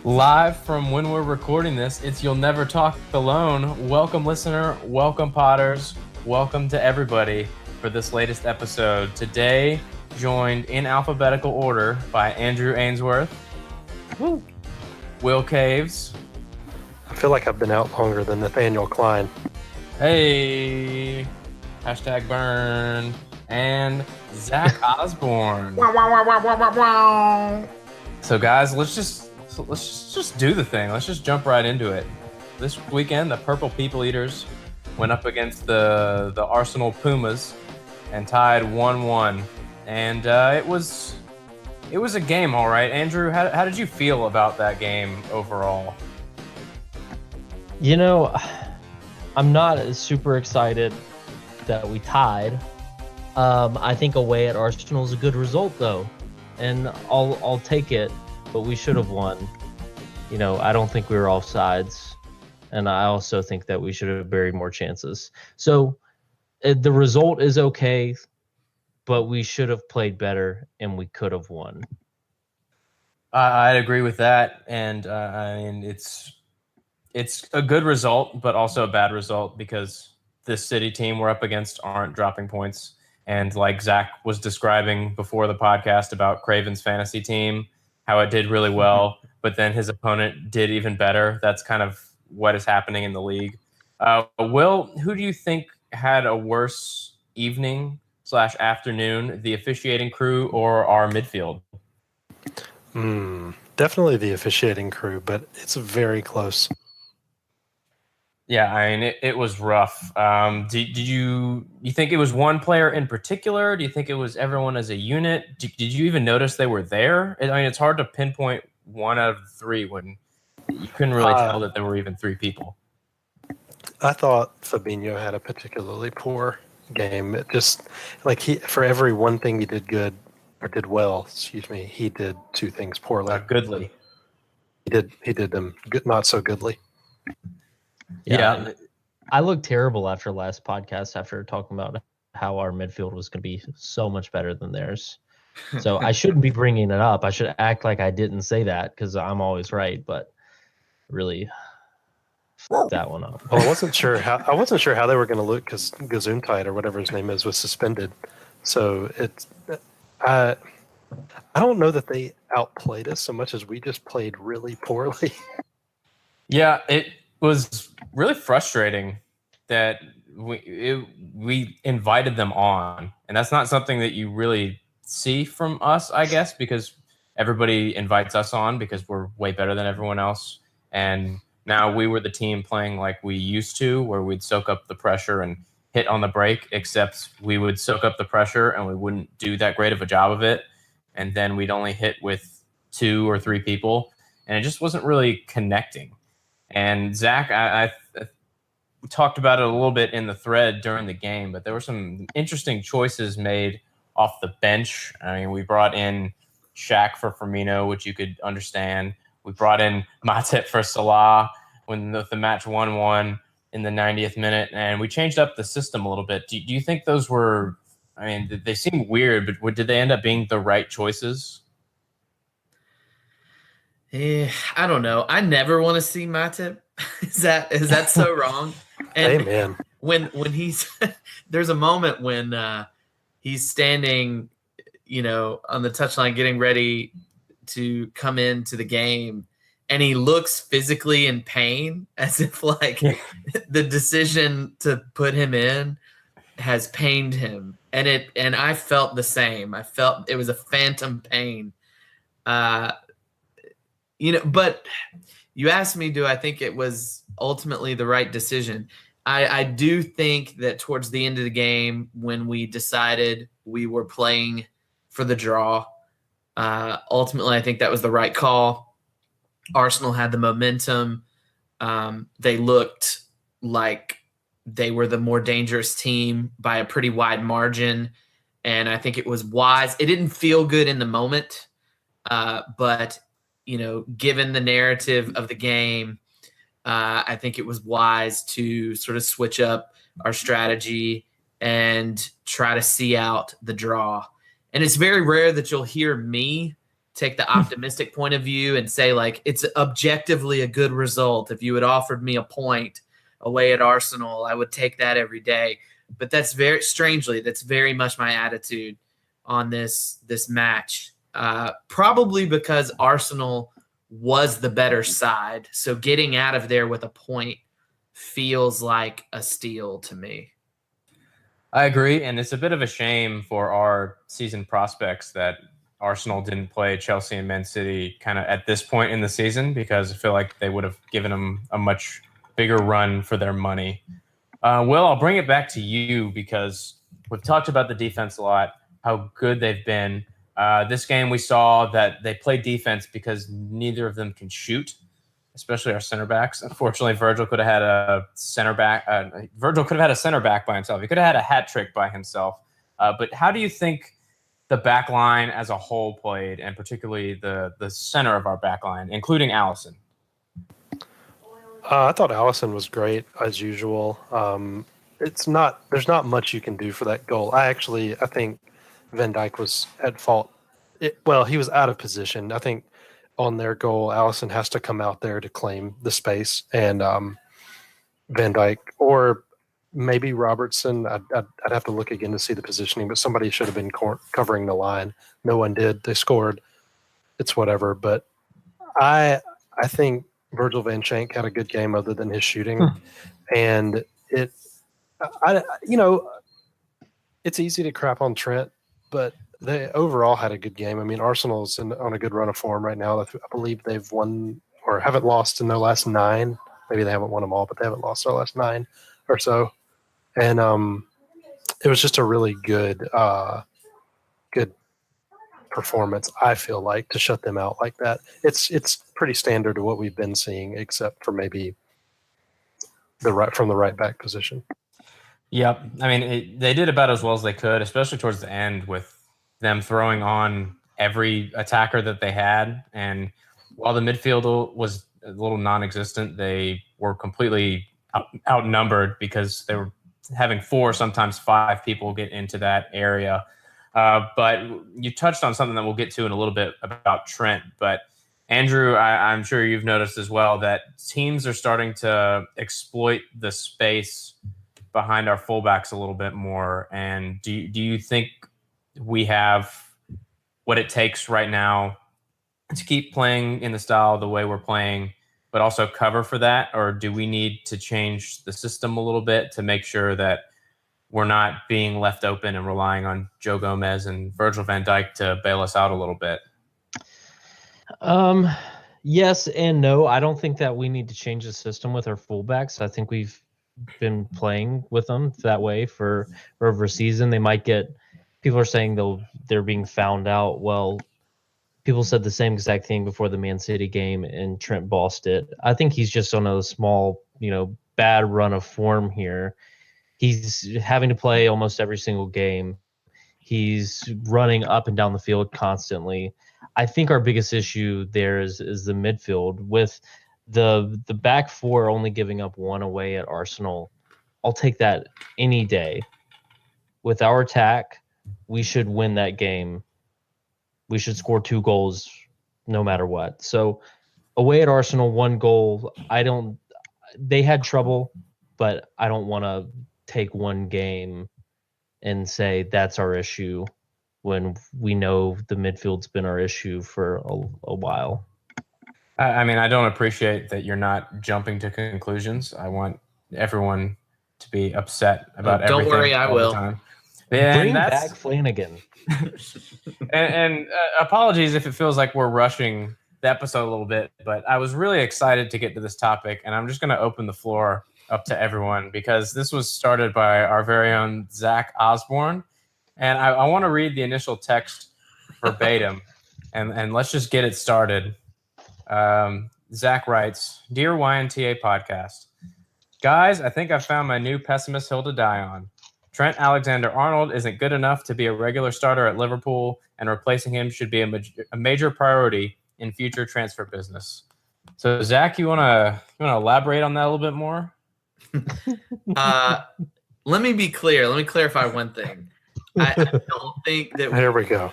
Live from when we're recording this, it's You'll Never Talk Alone. Welcome, listener. Welcome, Potters. Welcome to everybody for this latest episode. Today, joined in alphabetical order by Andrew Ainsworth, Woo. Will Caves. I feel like I've been out longer than Nathaniel Klein. Hey, hashtag burn. And Zach Osborne. So, guys, let's just do the thing. Let's just jump right into it. This weekend, the Purple People Eaters went up against the Arsenal Pumas and tied 1-1. And it was a game, all right. Andrew, how did you feel about that game overall? You know, I'm not super excited that we tied. I think away at Arsenal is a good result, though, and I'll take it. But we should have won. You know, I don't think we were offsides, and I also think that we should have buried more chances. So the result is okay, but we should have played better, and we could have won. I'd agree with that, and I mean it's a good result, but also a bad result because this City team we're up against aren't dropping points. And like Zach was describing before the podcast about Craven's fantasy team, how it did really well, but then his opponent did even better. That's kind of what is happening in the league. Will, who do you think had a worse evening/afternoon, the officiating crew or our midfield? Definitely the officiating crew, but it's very close. Yeah, I mean, it was rough. Did you think it was one player in particular? Do you think it was everyone as a unit? Did you even notice they were there? I mean, it's hard to pinpoint one out of the three when you couldn't really tell that there were even three people. I thought Fabinho had a particularly poor game. It just like for every one thing he did good or did well, he did two things poorly. Goodly. He did them good, not so goodly. Yeah, I looked terrible after last podcast after talking about how our midfield was going to be so much better than theirs. So I shouldn't be bringing it up. I should act like I didn't say that because I'm always right, but really that one up. Well, I wasn't sure how they were going to look because Gesundheit or whatever his name is was suspended. So I don't know that they outplayed us so much as we just played really poorly. Yeah, it was really frustrating that we invited them on, and that's not something that you really see from us, I guess, because everybody invites us on because we're way better than everyone else. And now we were the team playing like we used to, where we'd soak up the pressure and hit on the break, except we would soak up the pressure and we wouldn't do that great of a job of it. And then we'd only hit with 2 or 3 people, and it just wasn't really connecting. And Zach, I talked about it a little bit in the thread during the game, but there were some interesting choices made off the bench. I mean, we brought in Shaq for Firmino, which you could understand. We brought in Matip for Salah when the match 1-1 in the 90th minute, and we changed up the system a little bit. Do you think those were, I mean, they seem weird, but did they end up being the right choices? I don't know. I never want to see Matip. Is that so wrong? And Amen. When he's there's a moment when he's standing, on the touchline getting ready to come into the game, and he looks physically in pain, as if like the decision to put him in has pained him, and I felt the same. I felt it was a phantom pain. But you asked me, do I think it was ultimately the right decision? I do think that towards the end of the game, when we decided we were playing for the draw, ultimately I think that was the right call. Arsenal had the momentum. They looked like they were the more dangerous team by a pretty wide margin, and I think it was wise. It didn't feel good in the moment, but given the narrative of the game, I think it was wise to sort of switch up our strategy and try to see out the draw. And it's very rare that you'll hear me take the optimistic point of view and say, like, it's objectively a good result. If you had offered me a point away at Arsenal, I would take that every day. But that's very much my attitude on this match. Probably because Arsenal was the better side. So getting out of there with a point feels like a steal to me. I agree, and it's a bit of a shame for our season prospects that Arsenal didn't play Chelsea and Man City kind of at this point in the season, because I feel like they would have given them a much bigger run for their money. Will, I'll bring it back to you because we've talked about the defense a lot, how good they've been. This game we saw that they played defense because neither of them can shoot, especially our center backs. Unfortunately, Virgil could have had a center back. Virgil could have had a center back by himself. He could have had a hat trick by himself. But how do you think the back line as a whole played, and particularly the center of our back line, including Allison? I thought Allison was great as usual. There's not much you can do for that goal. I think Van Dijk was at fault. He was out of position. I think on their goal, Allison has to come out there to claim the space, and Van Dijk or maybe Robertson. I'd have to look again to see the positioning, but somebody should have been covering the line. No one did. They scored. It's whatever. But I think Virgil van Dijk had a good game other than his shooting, and it's easy to crap on Trent, but they overall had a good game. I mean, Arsenal's on a good run of form right now. I believe they've won or haven't lost in their last 9. Maybe they haven't won them all, but they haven't lost their last 9 or so. And it was just a really good performance, I feel like, to shut them out like that. It's pretty standard to what we've been seeing, except for maybe from the right back position. Yep. I mean, they did about as well as they could, especially towards the end with them throwing on every attacker that they had. And while the midfield was a little non-existent, they were completely outnumbered because they were having 4, sometimes 5 people get into that area. But you touched on something that we'll get to in a little bit about Trent. But Andrew, I'm sure you've noticed as well that teams are starting to exploit the space behind our fullbacks a little bit more. And do you think we have what it takes right now to keep playing in the style the way we're playing, but also cover for that? Or do we need to change the system a little bit to make sure that we're not being left open and relying on Joe Gomez and Virgil van Dijk to bail us out a little bit? Yes and no. I don't think that we need to change the system with our fullbacks. I think we've been playing with them that way for over a season. They might get – people are saying they're being found out. Well, people said the same exact thing before the Man City game, and Trent bossed it. I think he's just on a small, bad run of form here. He's having to play almost every single game. He's running up and down the field constantly. I think our biggest issue there is the midfield. With the back 4 only giving up 1 away at Arsenal, I'll take that any day. With our attack, we should win that game. We should score 2 goals no matter what. So away at Arsenal, 1 goal. They had trouble, but I don't want to take one game and say that's our issue when we know the midfield's been our issue for a while. I mean, I don't appreciate that you're not jumping to conclusions. I want everyone to be upset about everything. Don't worry, I will. Time. Bring back Flanagan. and apologies if it feels like we're rushing the episode a little bit, but I was really excited to get to this topic, and I'm just going to open the floor up to everyone because this was started by our very own Zach Osborne. And I want to read the initial text verbatim, and let's just get it started. Zach writes, "Dear YNTA podcast, guys, I think I've found my new pessimist hill to die on. Trent Alexander-Arnold isn't good enough to be a regular starter at Liverpool, and replacing him should be a major priority in future transfer business." So, Zach, you want to elaborate on that a little bit more? Let me be clear. Let me clarify one thing. I don't think that There we go.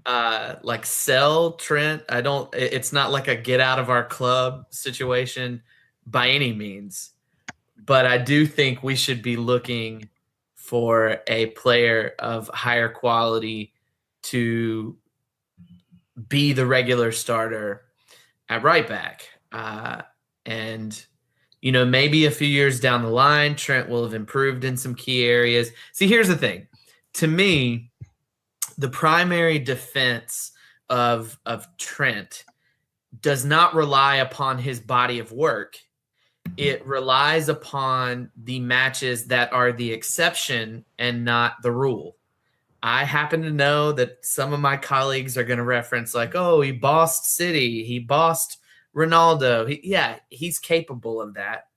like sell Trent. It's not like a get out of our club situation by any means, but I do think we should be looking for a player of higher quality to be the regular starter at right back. And, maybe a few years down the line, Trent will have improved in some key areas. See, here's the thing. To me, the primary defense of Trent does not rely upon his body of work. It relies upon the matches that are the exception and not the rule. I happen to know that some of my colleagues are going to reference like, oh, he bossed City, he bossed Ronaldo. He's capable of that.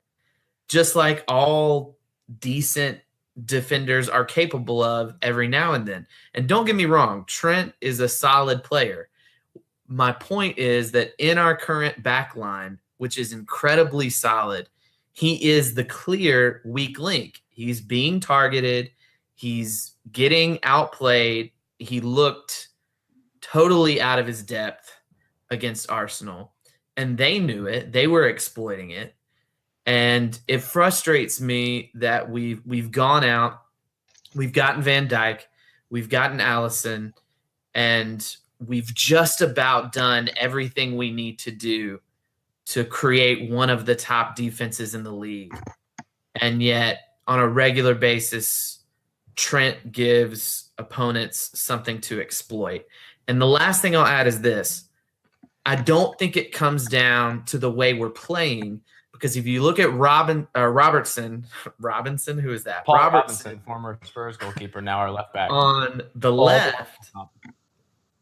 Just like all decent defenders are capable of every now and then. And don't get me wrong, Trent is a solid player. My point is that in our current back line, which is incredibly solid, he is the clear weak link. He's being targeted. He's getting outplayed. He looked totally out of his depth against Arsenal, and they knew it. They were exploiting it. And it frustrates me that we've gone out, we've gotten Van Dijk, we've gotten Allison, and we've just about done everything we need to do to create one of the top defenses in the league. And yet, on a regular basis, Trent gives opponents something to exploit. And the last thing I'll add is this. I don't think it comes down to the way we're playing, because if you look at Robinson, who is that? Paul Robinson, former Spurs goalkeeper, now our left back. On the left,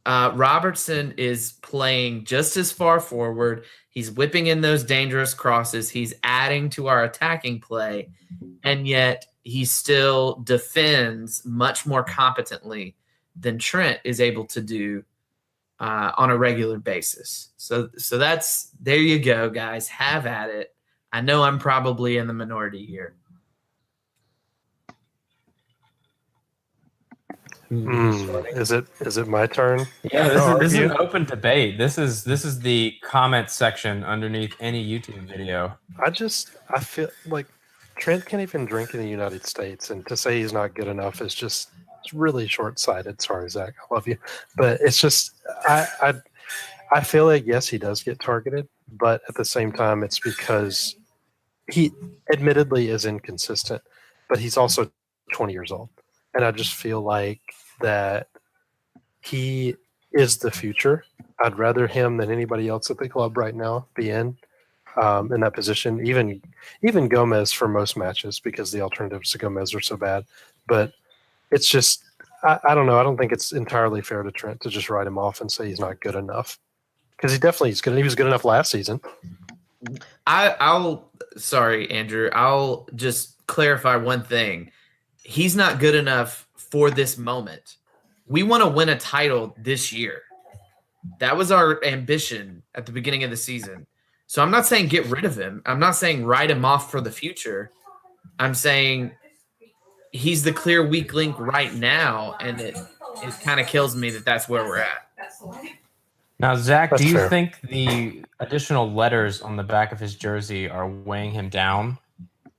Robertson is playing just as far forward. He's whipping in those dangerous crosses. He's adding to our attacking play, and yet he still defends much more competently than Trent is able to do on a regular basis. So that's, there you go, guys. Have at it. I know I'm probably in the minority here. Is it my turn? Yeah, this is an open debate. This is the comment section underneath any YouTube video. I feel like Trent can't even drink in the United States, and to say he's not good enough is just really short-sighted. Sorry, Zach, I love you, but it's just I feel like yes, he does get targeted, but at the same time, it's because he admittedly is inconsistent, but he's also 20 years old. And I just feel like that he is the future. I'd rather him than anybody else at the club right now be in that position. Even Gomez for most matches, because the alternatives to Gomez are so bad. But it's just, I don't know. I don't think it's entirely fair to Trent to just write him off and say he's not good enough, because he definitely is good. He was good enough last season. Sorry, Andrew. I'll just clarify one thing. He's not good enough for this moment. We want to win a title this year. That was our ambition at the beginning of the season. So I'm not saying get rid of him. I'm not saying write him off for the future. I'm saying he's the clear weak link right now, and it kind of kills me that that's where we're at. Now, Zach, That's do you fair. think the additional letters on the back of his jersey are weighing him down,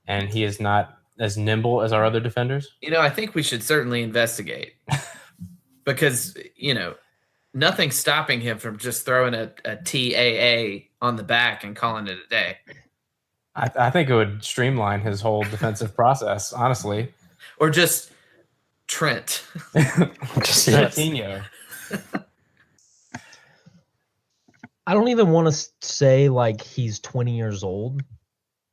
and he is not as nimble as our other defenders? I think we should certainly investigate because, nothing's stopping him from just throwing a TAA on the back and calling it a day. I think it would streamline his whole defensive process, honestly. Or just Trent. Just Coutinho. I don't even want to say like he's 20 years old,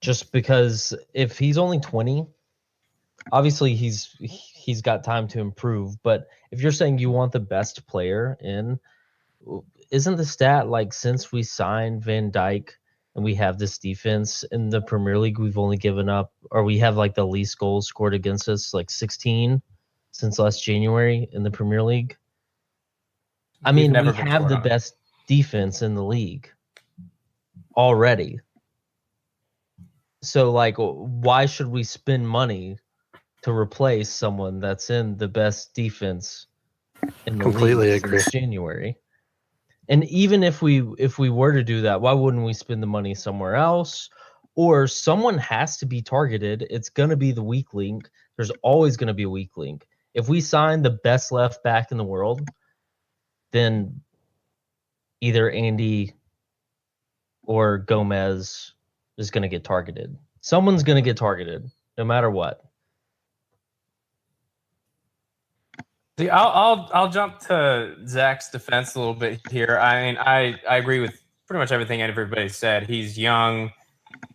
just because if he's only 20, obviously he's got time to improve. But if you're saying you want the best player in, isn't the stat like since we signed Van Dijk and we have this defense in the Premier League, we've only given up, or we have like the least goals scored against us, like 16 since last January in the Premier League? I mean, we have the best defense in the league already. So, like, why should we spend money to replace someone that's in the best defense in the Completely league agree. since January. And even if we were to do that, why wouldn't we spend the money somewhere else? Or someone has to be targeted. It's going to be the weak link. There's always going to be a weak link. If we sign the best left back in the world, then either Andy or Gomez is going to get targeted. Someone's going to get targeted, no matter what. See, I'll jump to Zach's defense a little bit here. I mean, I agree with pretty much everything everybody said. He's young.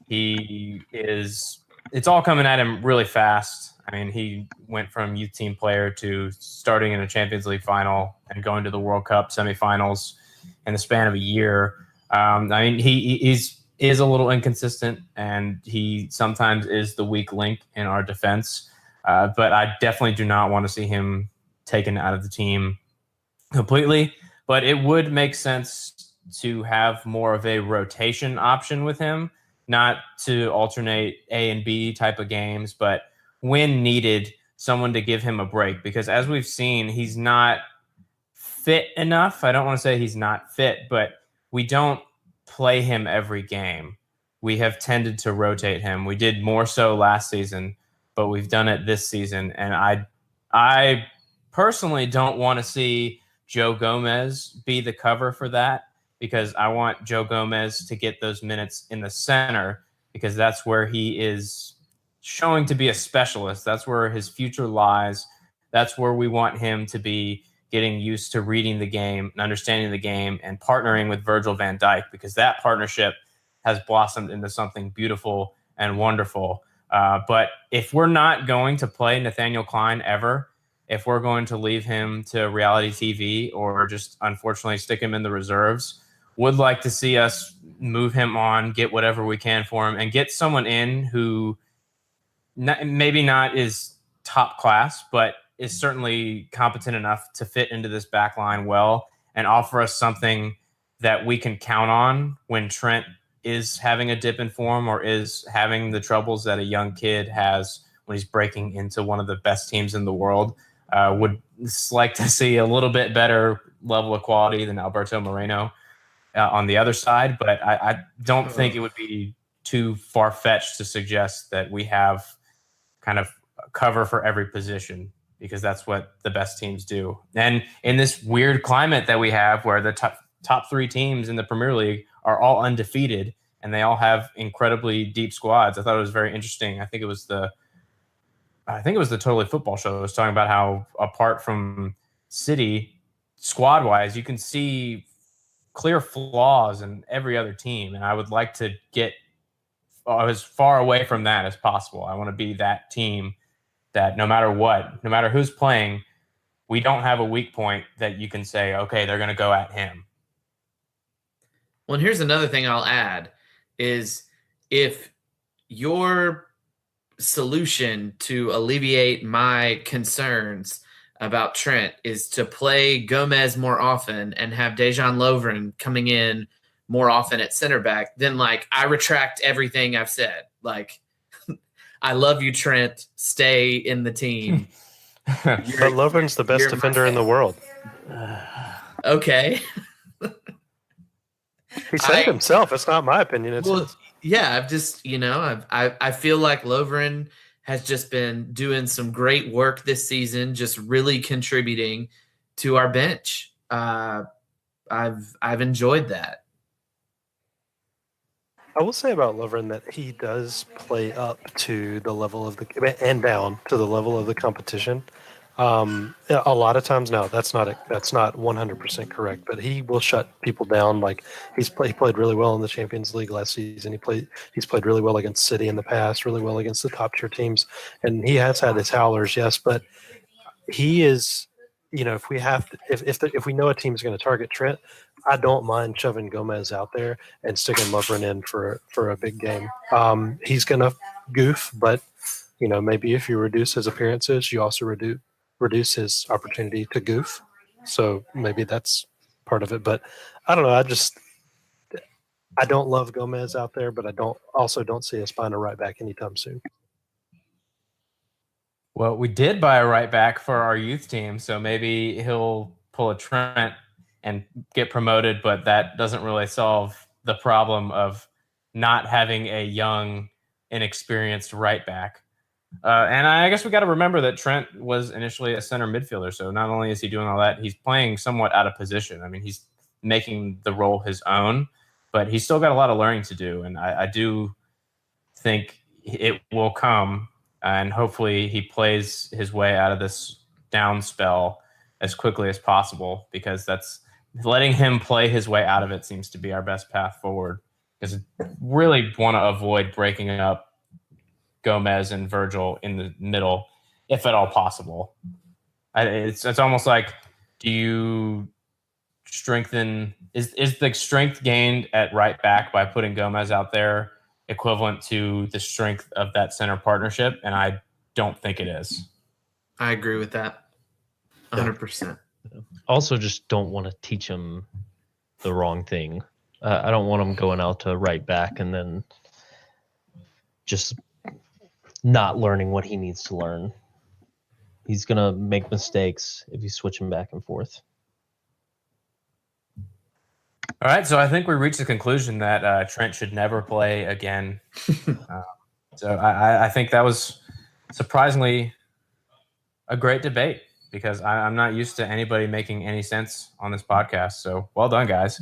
It's all coming at him really fast. I mean, he went from youth team player to starting in a Champions League final and going to the World Cup semifinals in the span of a year. I mean, he is a little inconsistent, and he sometimes is the weak link in our defense. But I definitely do not want to see him taken out of the team completely. But it would make sense to have more of a rotation option with him, not to alternate A and B type of games, but when needed, someone to give him a break. Because as we've seen, he's not fit enough. I don't want to say he's not fit, but we don't play him every game. We have tended to rotate him. We did more so last season, but we've done it this season. And I personally don't want to see Joe Gomez be the cover for that, because I want Joe Gomez to get those minutes in the center, because that's where he is showing to be a specialist. That's where his future lies. That's where we want him to be getting used to reading the game and understanding the game and partnering with Virgil van Dijk, because that partnership has blossomed into something beautiful and wonderful. But if we're not going to play Nathaniel Klein ever, if we're going to leave him to reality TV or just unfortunately stick him in the reserves, would like to see us move him on, get whatever we can for him, and get someone in who maybe not is top class, but is certainly competent enough to fit into this back line well and offer us something that we can count on when Trent is having a dip in form or is having the troubles that a young kid has when he's breaking into one of the best teams in the world. Would like to see a little bit better level of quality than Alberto Moreno on the other side, but I don't think it would be too far-fetched to suggest that we have kind of cover for every position, because that's what the best teams do. And in this weird climate that we have, where the top three teams in the Premier League are all undefeated and they all have incredibly deep squads, I thought it was very interesting. I think it was the Totally Football Show that was talking about how, apart from City, squad-wise, you can see clear flaws in every other team. And I would like to get as far away from that as possible. I want to be that team that no matter what, no matter who's playing, we don't have a weak point that you can say, okay, they're going to go at him. Well, and here's another thing I'll add is, if your solution to alleviate my concerns about Trent is to play Gomez more often and have Dejan Lovren coming in more often at center back, then like I retract everything I've said. Like, I love you, Trent. Stay in the team. But Lovren's the best defender in the world. Okay. He said it himself. It's not my opinion. It's his. Yeah, I've just, I feel like Lovren has just been doing some great work this season, just really contributing to our bench. I've enjoyed that. I will say about Lovren that he does play up to the level of and down to the level of the competition. A lot of times, no, that's not 100% correct, but he will shut people down. Like he played really well in the Champions League last season. He's played really well against City in the past, really well against the top tier teams, and he has had his howlers, yes, but he is, if we know a team's going to target Trent, I don't mind shoving Gomez out there and sticking Lovren in for a big game. He's going to goof, but maybe if you reduce his appearances, you also reduce his opportunity to goof. So maybe that's part of it. But I don't know. I don't love Gomez out there, but I don't see us find a right back anytime soon. Well, we did buy a right back for our youth team, so maybe he'll pull a Trent and get promoted, but that doesn't really solve the problem of not having a young, inexperienced right back. And I guess we got to remember that Trent was initially a center midfielder, so not only is he doing all that, he's playing somewhat out of position. I mean, he's making the role his own, but he's still got a lot of learning to do, and I do think it will come, and hopefully he plays his way out of this down spell as quickly as possible, because that's letting him play his way out of it seems to be our best path forward, because really want to avoid breaking up Gomez and Virgil in the middle, if at all possible. It's almost like, do you strengthen? Is the strength gained at right back by putting Gomez out there equivalent to the strength of that center partnership? And I don't think it is. I agree with that 100%. Also, just don't want to teach him the wrong thing. I don't want him going out to right back and then just not learning what he needs to learn. He's going to make mistakes if you switch him back and forth. All right, so I think we reached the conclusion that Trent should never play again. So I think that was surprisingly a great debate, because I'm not used to anybody making any sense on this podcast. So well done, guys.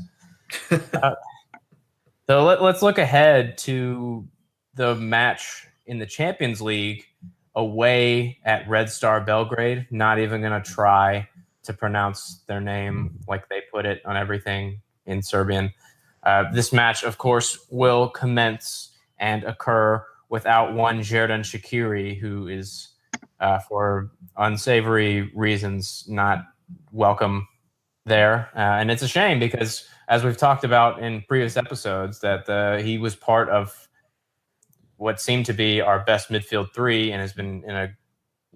So let's look ahead to the match in the Champions League away at Red Star Belgrade. Not even going to try to pronounce their name like they put it on everything in Serbian. This match, of course, will commence and occur without one Xherdan Shaqiri, who is, for unsavory reasons, not welcome there. And it's a shame because, as we've talked about in previous episodes, that he was part of what seemed to be our best midfield three and has been in a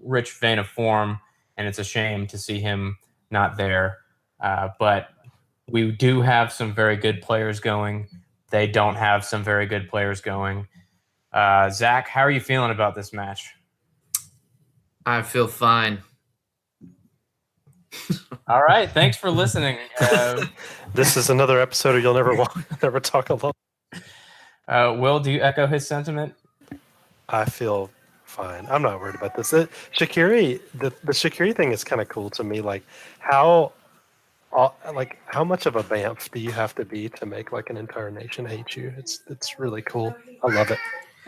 rich vein of form, and it's a shame to see him not there. But we do have some very good players going. They don't have some very good players going. Zach, how are you feeling about this match? I feel fine. All right. Thanks for listening. This is another episode of You'll Never Talk Alone. Will, do you echo his sentiment? I feel fine. I'm not worried about this. Shaqiri, the Shaqiri thing is kind of cool to me. Like how much of a bamf do you have to be to make like an entire nation hate you? It's really cool. I love it.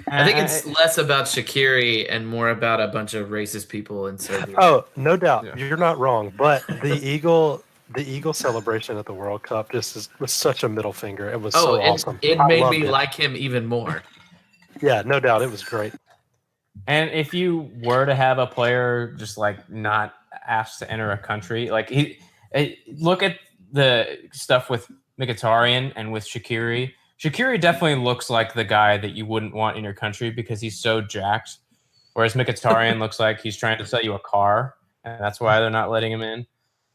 I think it's less about Shaqiri and more about a bunch of racist people in Serbia. Oh, no doubt. Yeah. You're not wrong. But the Eagle celebration at the World Cup was such a middle finger. It was so awesome. It made me like him even more. Yeah, no doubt. It was great. And if you were to have a player just like not asked to enter a country, like look at the stuff with Mkhitaryan and with Shaqiri. Shaqiri definitely looks like the guy that you wouldn't want in your country because he's so jacked. Whereas Mkhitaryan looks like he's trying to sell you a car, and that's why they're not letting him in.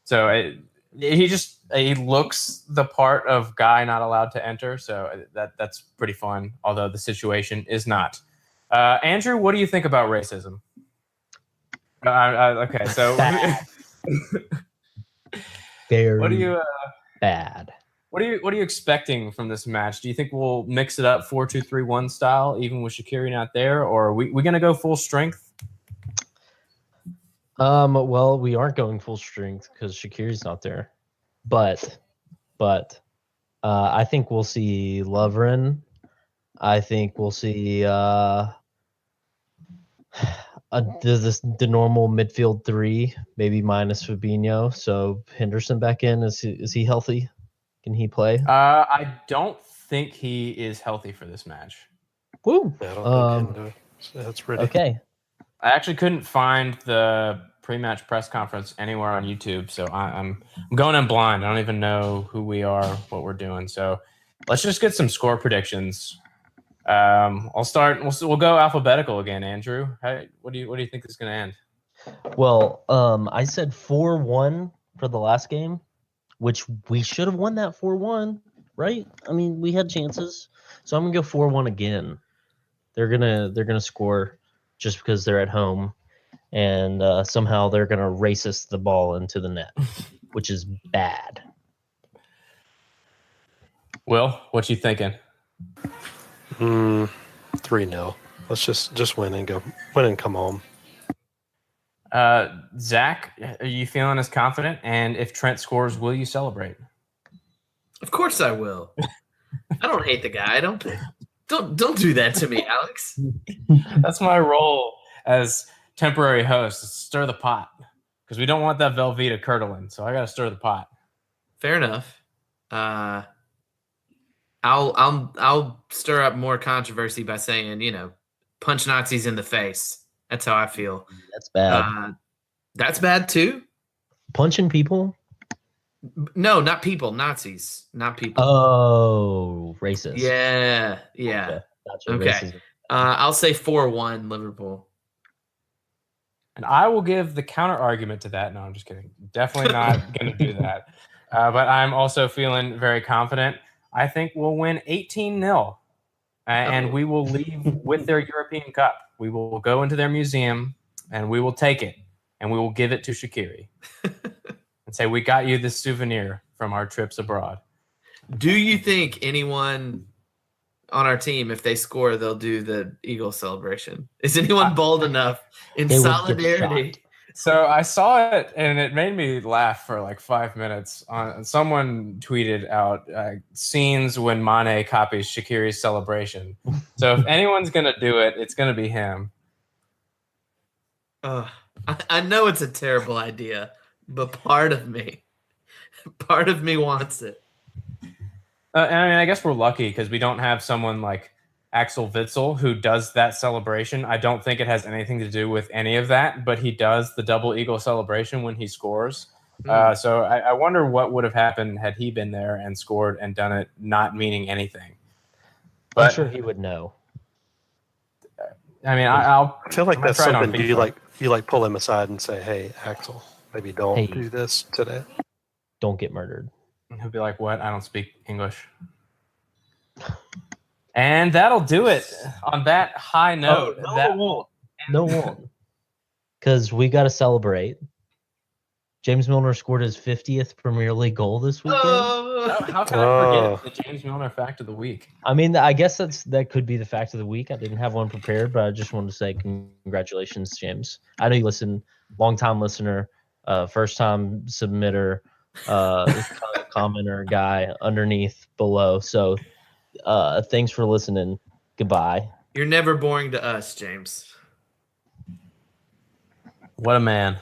So he looks the part of guy not allowed to enter. So that's pretty fun, although the situation is not. Andrew, what do you think about racism? Okay, so Very what do you bad. What are you expecting from this match? Do you think we'll mix it up 4-2-3-1 style, even with Shaqiri not there, or are we going to go full strength? Well, we aren't going full strength because Shaqiri's not there, but I think we'll see Lovren. I think we'll see the normal midfield three, maybe minus Fabinho. So Henderson back in. Is he healthy? Can he play? I don't think he is healthy for this match. Woo! Yeah, I don't think he can do it. That's pretty. Okay. I actually couldn't find the pre-match press conference anywhere on YouTube, so I'm going in blind. I don't even know who we are, what we're doing. So let's just get some score predictions. I'll start. We'll go alphabetical again. Andrew, what do you think this is going to end? Well, I said 4-1 for the last game, which we should have won that 4-1, right? I mean, we had chances. So I'm gonna go 4-1 again. They're gonna score just because they're at home. and somehow they're going to race us the ball into the net, which is bad. Will, what you thinking? 3-0. Let's just win and come home. Zach, are you feeling as confident? And if Trent scores, will you celebrate? Of course I will. I don't hate the guy. Don't do that to me, Alex. That's my role as temporary host, is stir the pot, because we don't want that Velveeta curdling. So I got to stir the pot. Fair enough. I'll stir up more controversy by saying, punch Nazis in the face. That's how I feel. That's bad. That's bad too. Punching people? No, not people. Nazis, not people. Oh, racist. Yeah. Gotcha. Okay. Racism. I'll say 4-1 Liverpool. And I will give the counter argument to that. No, I'm just kidding. Definitely not going to do that. But I'm also feeling very confident. I think we'll win 18-0. And we will leave with their European Cup. We will go into their museum, and we will take it, and we will give it to Shaqiri and say, we got you this souvenir from our trips abroad. Do you think anyone on our team, if they score, they'll do the Eagle celebration? Is anyone bold enough in solidarity? So I saw it, and it made me laugh for like 5 minutes. Someone tweeted out scenes when Mane copies Shaqiri's celebration. So if anyone's going to do it, it's going to be him. I know it's a terrible idea, but part of me wants it. I guess we're lucky because we don't have someone like Axel Witsel, who does that celebration. I don't think it has anything to do with any of that, but he does the double eagle celebration when he scores. So I wonder what would have happened had he been there and scored and done it not meaning anything. But I'm sure he would know. I mean, I feel like that's something you like pull him aside and say, "Hey, Axel, maybe don't do this today. Don't get murdered." He'll be like, "What? I don't speak English." And that'll do it on that high note. It won't. Because we got to celebrate. James Milner scored his 50th Premier League goal this weekend. How can I forget the James Milner fact of the week? I mean, I guess that could be the fact of the week. I didn't have one prepared, but I just wanted to say congratulations, James. I know you listen, long-time listener, first-time submitter, commenter guy underneath below. So thanks for listening. Goodbye. You're never boring to us, James. What a man.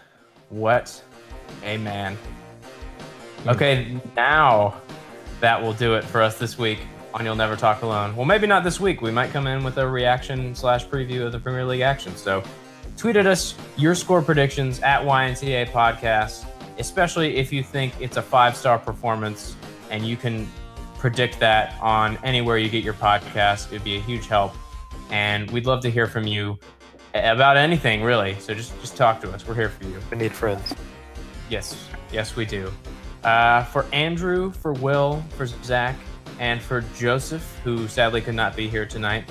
What a man. Okay, now that will do it for us this week on You'll Never Talk Alone. Well, maybe not this week. We might come in with a reaction / preview of the Premier League action. So tweet at us your score predictions at YNTA Podcast, especially if you think it's a 5-star performance and you can predict that on anywhere you get your podcast. It'd be a huge help. And we'd love to hear from you about anything, really. So just talk to us. We're here for you. We need friends. Yes, we do. For Andrew, for Will, for Zach, and for Joseph, who sadly could not be here tonight,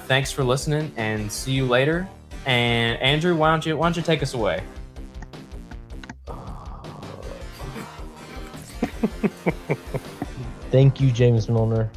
thanks for listening, and see you later. And Andrew, why don't you take us away? Thank you, James Milner.